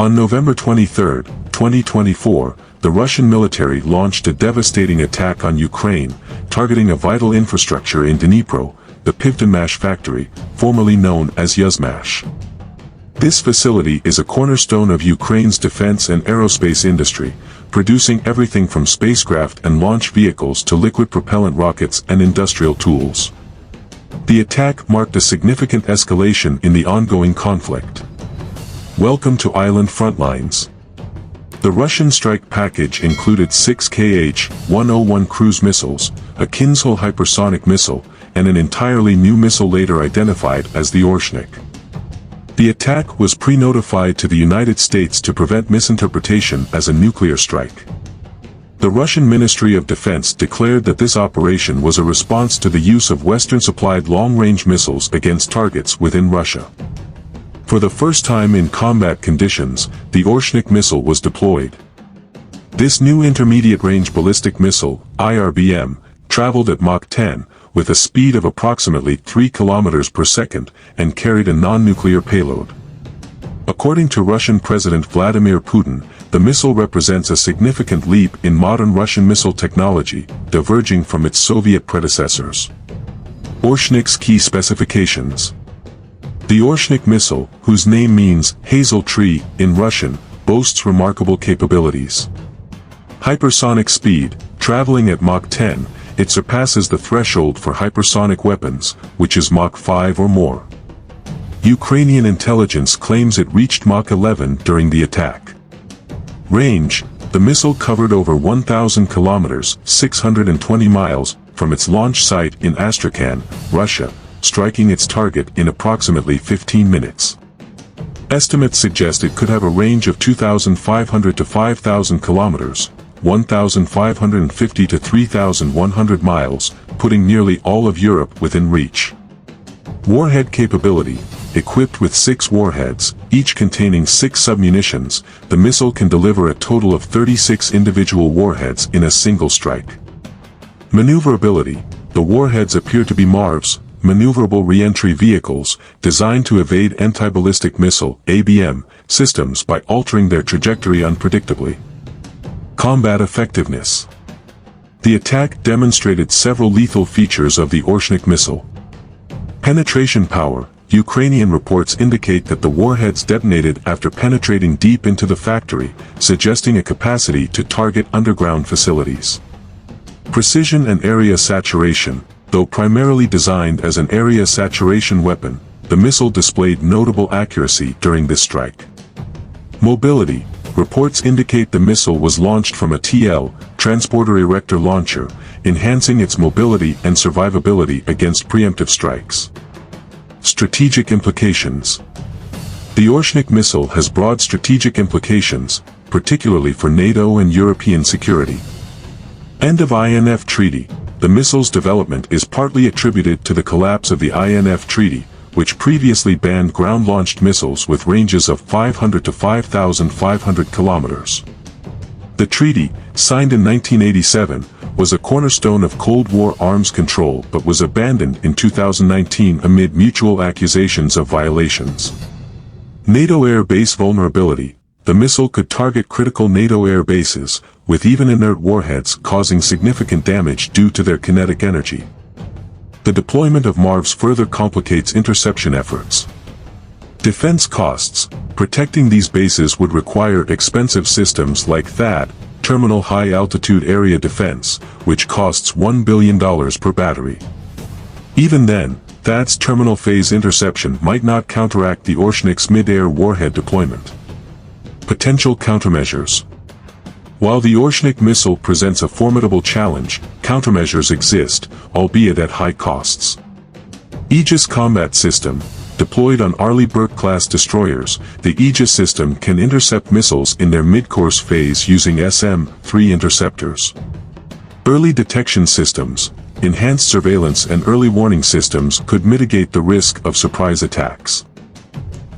On November 23, 2024, the Russian military launched a devastating attack on Ukraine, targeting a vital infrastructure in Dnipro, the Pivdenmash factory, formerly known as Yuzmash. This facility is a cornerstone of Ukraine's defense and aerospace industry, producing everything from spacecraft and launch vehicles to liquid propellant rockets and industrial tools. The attack marked a significant escalation in the ongoing conflict. Welcome to Island Frontlines. The Russian strike package included 6 Kh-101 cruise missiles, a Kinzhal hypersonic missile, and an entirely new missile later identified as the Oreshnik. The attack was pre-notified to the United States to prevent misinterpretation as a nuclear strike. The Russian Ministry of Defense declared that this operation was a response to the use of Western-supplied long-range missiles against targets within Russia. For the first time in combat conditions, the Oreshnik missile was deployed. This new intermediate-range ballistic missile, IRBM, traveled at Mach 10, with a speed of approximately 3 km per second, and carried a non-nuclear payload. According to Russian President Vladimir Putin, the missile represents a significant leap in modern Russian missile technology, diverging from its Soviet predecessors. Oreshnik's key specifications. The Oreshnik missile, whose name means hazel tree in Russian, boasts remarkable capabilities. Hypersonic speed, traveling at Mach 10, it surpasses the threshold for hypersonic weapons, which is Mach 5 or more. Ukrainian intelligence claims it reached Mach 11 during the attack. Range, the missile covered over 1,000 kilometers, 620 miles, from its launch site in Astrakhan, Russia, striking its target in approximately 15 minutes. Estimates suggest it could have a range of 2,500 to 5,000 kilometers, 1,550 to 3,100 miles, putting nearly all of Europe within reach. Warhead capability. Equipped with 6 warheads, each containing 6 submunitions, the missile can deliver a total of 36 individual warheads in a single strike. Maneuverability. The warheads appear to be MARVs, maneuverable re-entry vehicles, designed to evade anti-ballistic missile (ABM) systems by altering their trajectory unpredictably. Combat effectiveness. The attack demonstrated several lethal features of the Oreshnik missile. Penetration power. Ukrainian reports indicate that the warheads detonated after penetrating deep into the factory, suggesting a capacity to target underground facilities. Precision and area saturation. Though primarily designed as an area saturation weapon, the missile displayed notable accuracy during this strike. Mobility. Reports indicate the missile was launched from a TL, transporter erector launcher, enhancing its mobility and survivability against preemptive strikes. Strategic implications. The Oreshnik missile has broad strategic implications, particularly for NATO and European security. End of INF Treaty. The missile's development is partly attributed to the collapse of the INF Treaty, which previously banned ground-launched missiles with ranges of 500 to 5,500 kilometers. The treaty, signed in 1987, was a cornerstone of Cold War arms control but was abandoned in 2019 amid mutual accusations of violations. NATO air base vulnerability. The missile could target critical NATO air bases, with even inert warheads causing significant damage due to their kinetic energy. The deployment of MARVs further complicates interception efforts. Defense costs. Protecting these bases would require expensive systems like THAAD, Terminal High Altitude Area Defense, which costs $1 billion per battery. Even then, THAAD's terminal phase interception might not counteract the Oreshnik's mid-air warhead deployment. Potential countermeasures. While the Oreshnik missile presents a formidable challenge, countermeasures exist, albeit at high costs. Aegis Combat System. Deployed on Arleigh Burke-class destroyers, the Aegis system can intercept missiles in their mid-course phase using SM-3 interceptors. Early detection systems. Enhanced surveillance and early warning systems could mitigate the risk of surprise attacks.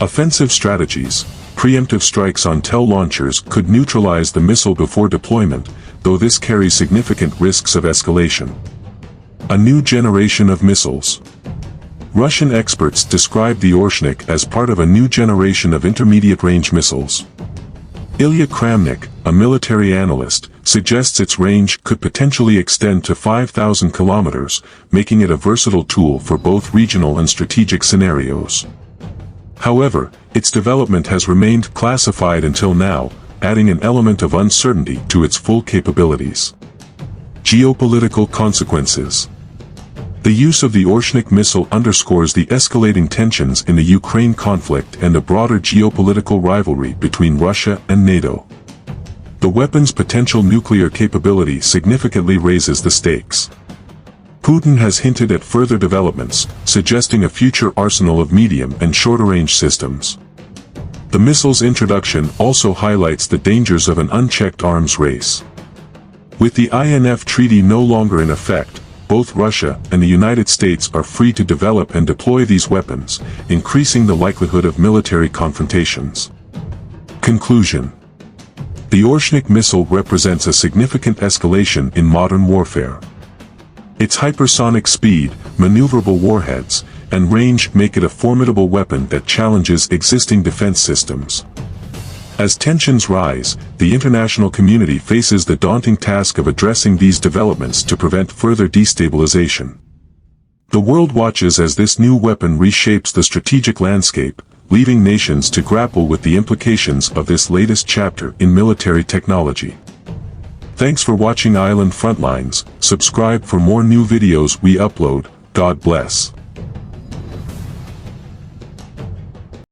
Offensive strategies. Preemptive strikes on TEL launchers could neutralize the missile before deployment, though this carries significant risks of escalation. A new generation of missiles. Russian experts describe the Oreshnik as part of a new generation of intermediate-range missiles. Ilya Kramnik, a military analyst, suggests its range could potentially extend to 5,000 kilometers, making it a versatile tool for both regional and strategic scenarios. However, its development has remained classified until now, adding an element of uncertainty to its full capabilities. Geopolitical consequences. The use of the Oreshnik missile underscores the escalating tensions in the Ukraine conflict and a broader geopolitical rivalry between Russia and NATO. The weapon's potential nuclear capability significantly raises the stakes. Putin has hinted at further developments, suggesting a future arsenal of medium and shorter-range systems. The missile's introduction also highlights the dangers of an unchecked arms race. With the INF Treaty no longer in effect, both Russia and the United States are free to develop and deploy these weapons, increasing the likelihood of military confrontations. Conclusion. The Oreshnik missile represents a significant escalation in modern warfare. Its hypersonic speed, maneuverable warheads, and range make it a formidable weapon that challenges existing defense systems. As tensions rise, the international community faces the daunting task of addressing these developments to prevent further destabilization. The world watches as this new weapon reshapes the strategic landscape, leaving nations to grapple with the implications of this latest chapter in military technology. Thanks for watching Island Frontlines. Subscribe for more new videos we upload. God bless.